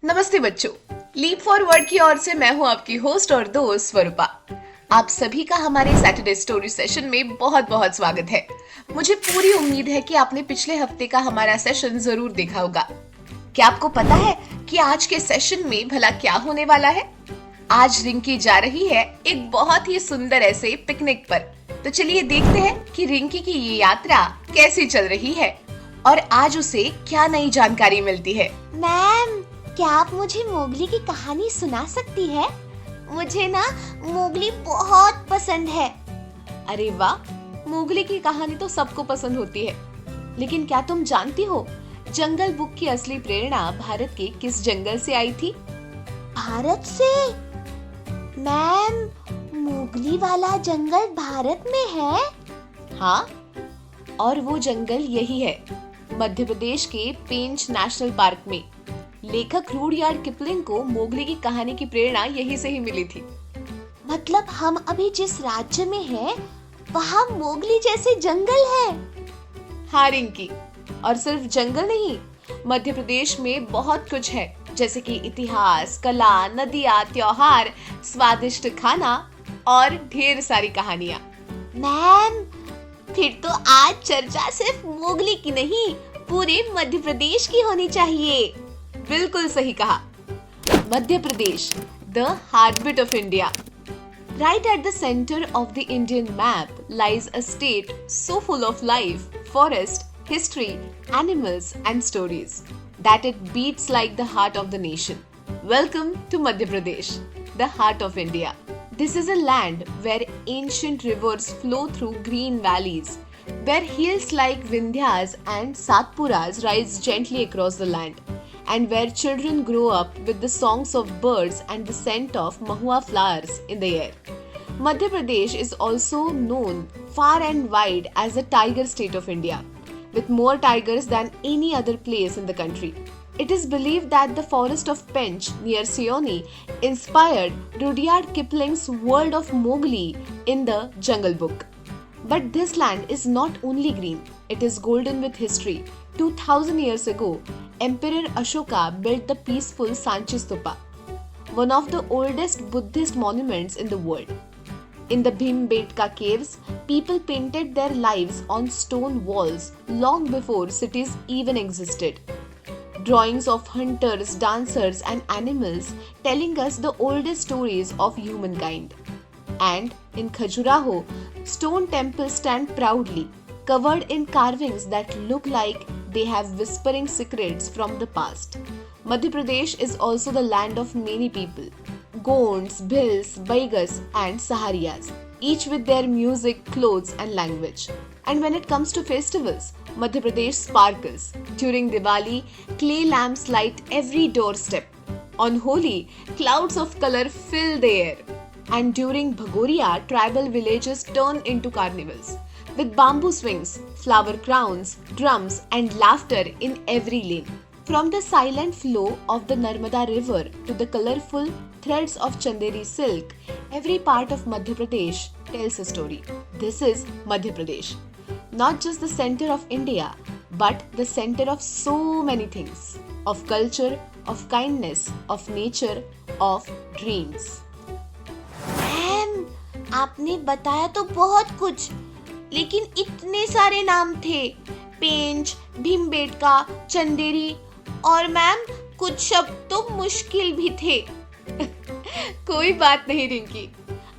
नमस्ते बच्चों। Leap forward की ओर से मैं हूं आपकी होस्ट और दोस्त स्वरूपा। आप सभी का हमारे सैटरडे स्टोरी सेशन में बहुत बहुत स्वागत है। मुझे पूरी उम्मीद है कि आपने पिछले हफ्ते का हमारा सेशन जरूर देखा होगा। क्या आपको पता है कि आज के सेशन में भला क्या होने वाला है? आज रिंकी जा रही है एक बहुत ही सुंदर ऐसे पिकनिक पर। तो चलिए देखते हैं कि रिंकी की ये यात्रा कैसी चल रही है और आज उसे क्या नई जानकारी मिलती है। मैम, क्या आप मुझे मोगली की कहानी सुना सकती है? मुझे ना मोगली बहुत पसंद है। अरे वाह, मोगली की कहानी तो सबको पसंद होती है, लेकिन क्या तुम जानती हो जंगल बुक की असली प्रेरणा भारत के किस जंगल से आई थी? भारत से? मैम, मोगली वाला जंगल भारत में है? हाँ, और वो जंगल यही है, मध्य प्रदेश के पेंच नेशनल पार्क में। लेखक रुडयार्ड किपलिंग को मोगली की कहानी की प्रेरणा यही से ही मिली थी। मतलब हम अभी जिस राज्य में हैं, वहाँ मोगली जैसे जंगल है? हाँ रिंकी, और सिर्फ जंगल नहीं, मध्य प्रदेश में बहुत कुछ है, जैसे कि इतिहास, कला, नदियाँ, त्योहार, स्वादिष्ट खाना और ढेर सारी कहानियाँ। मैम, फिर तो आज चर्चा सिर्फ मोगली की नहीं, पूरे मध्य प्रदेश की होनी चाहिए। बिल्कुल सही कहा। Madhya Pradesh, the heartbeat of India. Right at the center of the Indian map lies a state so full of life, forest, history, animals and stories that it beats like the heart of the nation. Welcome to Madhya Pradesh, the heart of India. This is a land where ancient rivers flow through green valleys, where hills like Vindhyas and Satpuras rise gently across the land, and where children grow up with the songs of birds and the scent of mahua flowers in the air. Madhya Pradesh is also known far and wide as the tiger state of India, with more tigers than any other place in the country. It is believed that the forest of Pench near Seoni inspired Rudyard Kipling's World of Mowgli in the Jungle Book. But this land is not only green, it is golden with history. 2000 years ago, Emperor Ashoka built the peaceful Sanchi Stupa, one of the oldest Buddhist monuments in the world. In the Bhimbetka caves, people painted their lives on stone walls long before cities even existed. Drawings of hunters, dancers, and animals telling us the oldest stories of humankind. And in Khajuraho, stone temples stand proudly, covered in carvings that look like they have whispering secrets from the past. Madhya Pradesh is also the land of many people, Gonds, Bhils, Baigas and Sahariyas, each with their music, clothes and language. And when it comes to festivals, Madhya Pradesh sparkles. During Diwali, clay lamps light every doorstep. On Holi, clouds of color fill the air. And during Bhagoria, tribal villages turn into carnivals, with bamboo swings, flower crowns, drums and laughter in every lane. From the silent flow of the Narmada river to the colorful threads of Chanderi silk, every part of Madhya Pradesh tells a story. This is Madhya Pradesh, not just the center of India, but the center of so many things, of culture, of kindness, of nature, of dreams. Ma'am, आपने बताया तो बहुत कुछ, लेकिन इतने सारे नाम थे, पेंच, भीमबेटका, चंदेरी, और मैम कुछ शब्द तो मुश्किल भी थे। कोई बात नहीं रिंकी,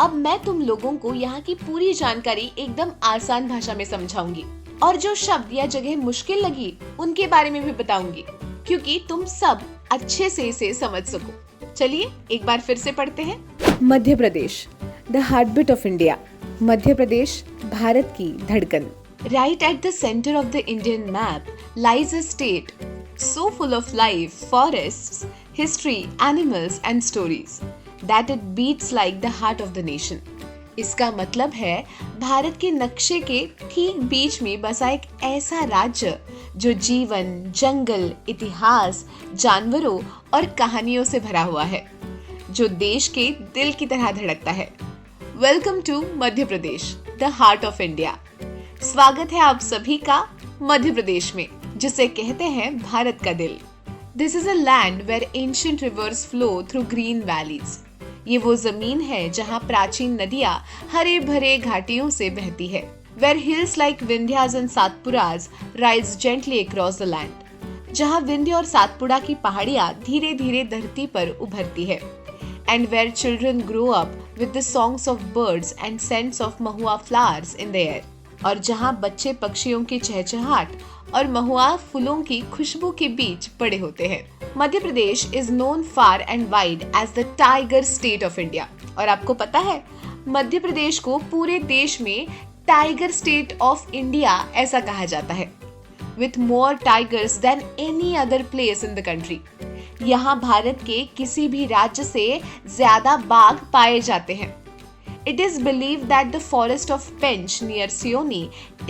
अब मैं तुम लोगों को यहाँ की पूरी जानकारी एकदम आसान भाषा में समझाऊंगी और जो शब्द या जगह मुश्किल लगी उनके बारे में भी बताऊंगी, क्योंकि तुम सब अच्छे से इसे समझ सको। चलिए एक बार फिर से पढ़ते हैं। Madhya Pradesh, the heartbeat of India. Madhya Pradesh Bharat की धड़कन। Right at the center of the Indian map lies a state so full of life, forests, history, animals and stories that it beats like the heart of the nation. इसका मतलब है भारत के नक्शे के ठीक बीच में बसा एक ऐसा राज्य जो जीवन, जंगल, इतिहास, जानवरों और कहानियों से भरा हुआ है, जो देश के दिल की तरह धड़कता है। Welcome to Madhya Pradesh, the heart of India. स्वागत है आप सभी का मध्य प्रदेश में, जिसे कहते हैं भारत का दिल। This is a land where ancient rivers flow through green valleys. ये वो जमीन है जहाँ प्राचीन नदियाँ हरे भरे घाटियों से बहती है. Where hills like Vindhyas and Satpuras rise gently across the land. जहाँ विंध्य और सातपुड़ा की पहाड़ियाँ धीरे धीरे धरती पर उभरती है. And where children grow up with the songs of birds and scents of mahua flowers in the air. और जहाँ बच्चे पक्षियों की चहचहाट और महुआ फूलों की खुशबू के बीच बड़े होते हैं. Madhya Pradesh is known far and wide as the tiger state of India. और आपको पता है, मध्य प्रदेश को पूरे देश में टाइगर स्टेट ऑफ इंडिया ऐसा कहा जाता है. With more tigers than any other place in the country. यहाँ भारत के किसी भी राज्य से ज्यादा बाघ पाए जाते हैं. It is believed that the forest of Pench near Seoni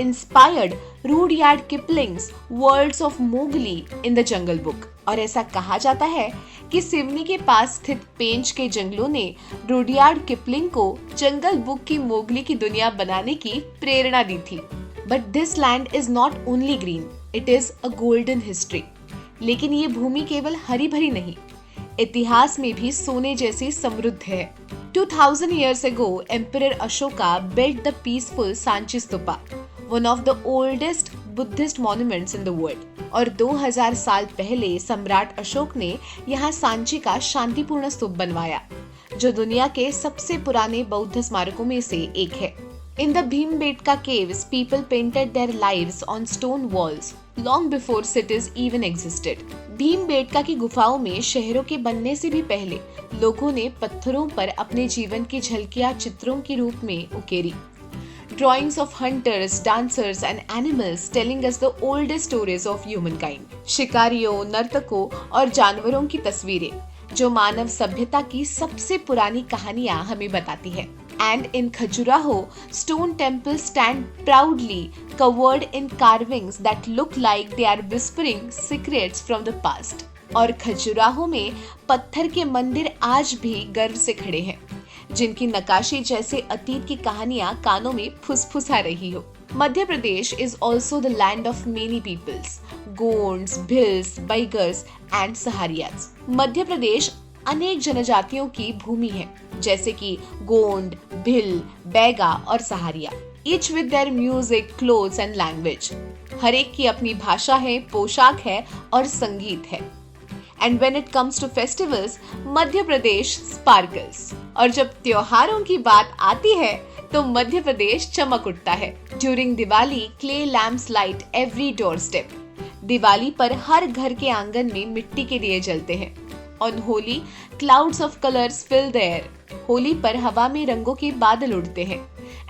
inspired Rudyard Kipling's Worlds of Mowgli in the Jungle Book. और ऐसा कहा जाता है कि सिवनी के पास स्थित पेंच के जंगलों ने रुडियार्ड किपलिंग को जंगल बुक की मोगली की दुनिया बनाने की प्रेरणा दी थी. But this land is not only green, it is a golden history. लेकिन ये भूमि केवल हरी भरी नहीं, इतिहास में भी सोने जैसी समृद्ध है. 2000 years ago, Emperor Ashoka built the peaceful Sanchi Stupa, one of the oldest Buddhist monuments in the world. और 2000 साल पहले सम्राट अशोक ने यहाँ सांची का शांतिपूर्ण स्तूप बनवाया, जो दुनिया के सबसे पुराने बौद्ध स्मारकों में से एक है. In the Bhimbetka caves, people painted their lives on stone walls long before cities even existed. Bhimbetka की गुफाओं में शहरों के बनने से भी पहले लोगों ने पत्थरों पर अपने जीवन की झलकियां चित्रों के रूप में उकेरी. Drawings of hunters, dancers and animals telling us the oldest stories of humankind. शिकारियों, नर्तकों और जानवरों की तस्वीरें जो मानव सभ्यता की सबसे पुरानी कहानियां हमें बताती है. And in Khajuraho, stone temples stand proudly covered in carvings that look like they are whispering secrets from the past. और खजुराहो में पत्थर के मंदिर आज भी गर्व से खड़े हैं, जिनकी नक्काशी जैसे अतीत की कहानियां कानों में फुसफुसा रही हो. Madhya Pradesh is also the land of many peoples, Gonds, Bhils, Baigars and Sahariyas. Madhya Pradesh अनेक जनजातियों की भूमि है, जैसे कि गोंड, भिल, बैगा और Sahariya. Each with their music, clothes and language. हर एक की अपनी भाषा है, पोशाक है और संगीत है. And when it comes to festivals, Madhya Pradesh sparkles. और जब त्योहारों की बात आती है तो मध्य प्रदेश चमक उठता है. During Diwali, clay lamps light every doorstep. Diwali पर हर घर के आंगन में मिट्टी के दिए जलते हैं. On Holi, clouds of colors fill the air. Holi पर हवा में रंगों के बादल उड़ते हैं.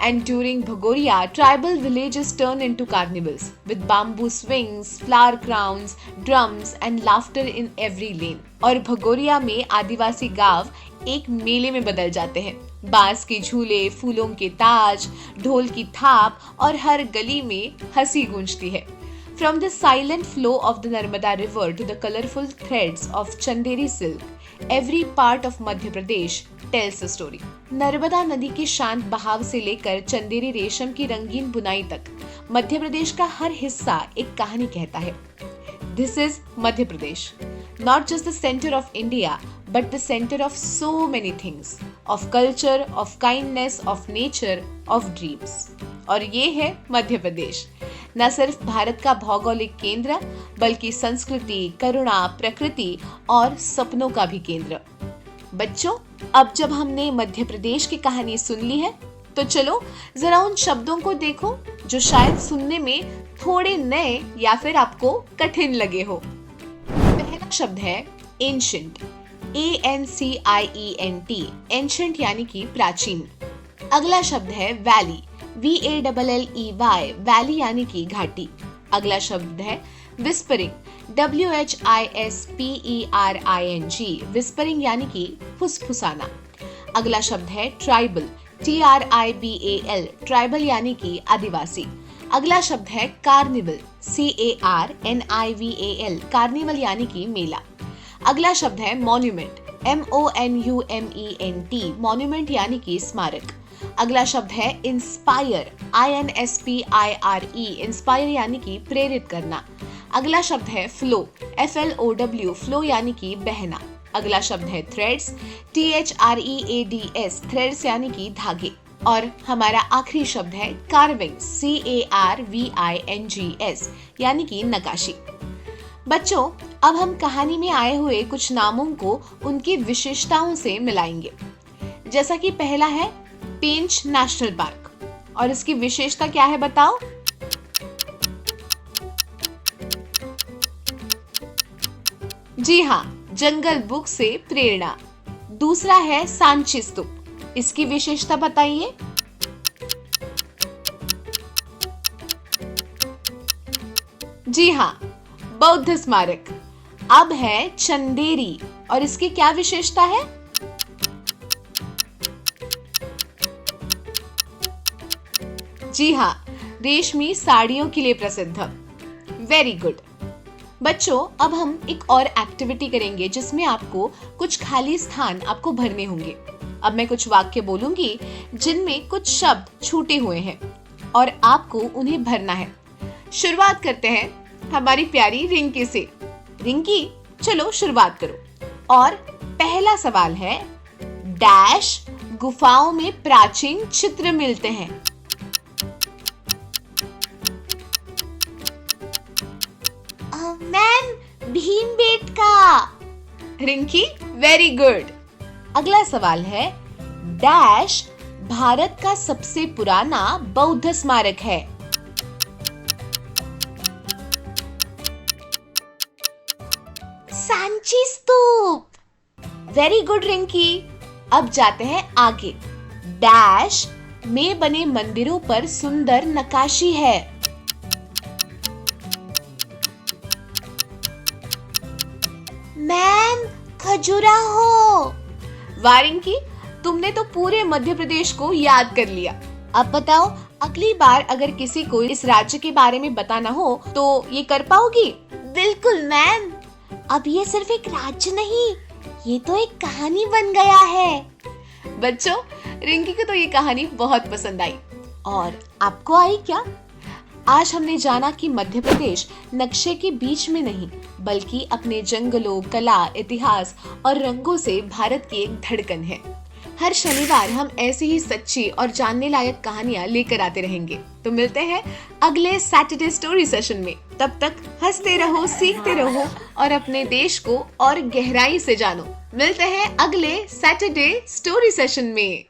And during Bhagoria, tribal villages turn into carnivals with bamboo swings, flower crowns, drums and laughter in every lane. और भगोरिया में आदिवासी गांव एक मेले में बदल जाते हैं. बांस के झूले, फूलों के ताज, ढोल की थाप और हर गली में हंसी गूंजती है. From the silent flow of the Narmada River to the colorful threads of Chanderi silk, every part of Madhya Pradesh tells a story. Narmada नदी के शांत बहाव से लेकर चंदेरी रेशम की रंगीन बुनाई तक मध्य प्रदेश का हर हिस्सा एक कहानी कहता है. This is Madhya Pradesh, not just the center of India, but the center of so many things, of culture, of kindness, of nature, of dreams. और ये है मध्य प्रदेश, न सिर्फ भारत का भौगोलिक केंद्र, बल्कि संस्कृति, करुणा, प्रकृति और सपनों का भी केंद्र. बच्चों, अब जब हमने मध्य प्रदेश की कहानी सुन ली है, तो चलो जरा उन शब्दों को देखो जो शायद सुनने में थोड़े नए या फिर आपको कठिन लगे हो. पहला शब्द है एंशिएंट. ANCIENT, एंशिएंट यानी कि प्राचीन. अगला शब्द है वैली. VALLEY, वैली यानी कि घाटी. अगला शब्द है विस्परिंग. WHISPERING, विस्परिंग यानी कि फुसफुसाना. अगला शब्द है ट्राइबल. TRIBAL, ट्राइबल यानी कि आदिवासी. अगला शब्द है कार्निवल. CARNIVAL, कार्निवल यानी कि मेला. अगला शब्द है मॉन्यूमेंट. MONUMENT, मॉन्यूमेंट यानी कि स्मारक. अगला शब्द है इंस्पायर. INSPIRE, इंस्पायर यानी कि प्रेरित करना. अगला शब्द है फ्लो, FLOW, फ्लो यानी कि बहना। अगला शब्द है थ्रेड्स, THREADS, थ्रेड्स यानी कि धागे। और हमारा आखिरी शब्द है कार्विंग, CARVINGS, यानी कि नक्काशी। बच्चों, अब हम कहानी में आए हुए कुछ नामों को उनकी विशेषताओं से मिलाएंगे। जैसा कि पहला है पेंच नेशनल पार्क, और इसकी विशेषता क्या है बताओ? जी हाँ, जंगल बुक से प्रेरणा। दूसरा है सांची स्तूप, इसकी विशेषता बताइए। जी हाँ, बौद्ध स्मारक। अब है चंदेरी, और इसकी क्या विशेषता है? जी हाँ, रेशमी साड़ियों के लिए प्रसिद्ध। Very good. बच्चों, अब हम एक और एक्टिविटी करेंगे जिसमें आपको कुछ खाली स्थान आपको भरने होंगे। अब मैं कुछ वाक्य बोलूंगी जिनमें कुछ शब्द छूटे हुए हैं और आपको उन्हें भरना है। शुरुआत करते हैं हमारी प्यारी रिंकी से। रिंकी, चलो शुरुआत करो। और पहला सवाल है, डैश गुफाओं में प्राचीन चित्र मिलते हैं। Ma'am, Bhimbetka. Rinki, very good. अगला सवाल है, डैश भारत का सबसे पुराना बौद्ध स्मारक है। सांची स्तूप। Very good Rinki. अब जाते हैं आगे। डैश में बने मंदिरों पर सुंदर नक्काशी है। मैम, खजुराहो। वाह रिंकी, तुमने तो पूरे मध्य प्रदेश को याद कर लिया। अब बताओ, अगली बार अगर किसी को इस राज्य के बारे में बताना हो तो ये कर पाओगी? बिल्कुल मैम। अब ये सिर्फ एक राज्य नहीं, ये तो एक कहानी बन गया है। बच्चों, रिंकी को तो ये कहानी बहुत पसंद आई, और आपको आई क्या? आज हमने जाना कि मध्य प्रदेश नक्शे के बीच में नहीं, बल्कि अपने जंगलों, कला, इतिहास और रंगों से भारत की एक धड़कन है। हर शनिवार हम ऐसी ही सच्ची और जानने लायक कहानियां लेकर आते रहेंगे। तो मिलते हैं अगले सैटरडे स्टोरी सेशन में। तब तक हंसते रहो, सीखते रहो और अपने देश को और गहराई से जानो। मिलते हैं अगले सैटरडे स्टोरी सेशन में।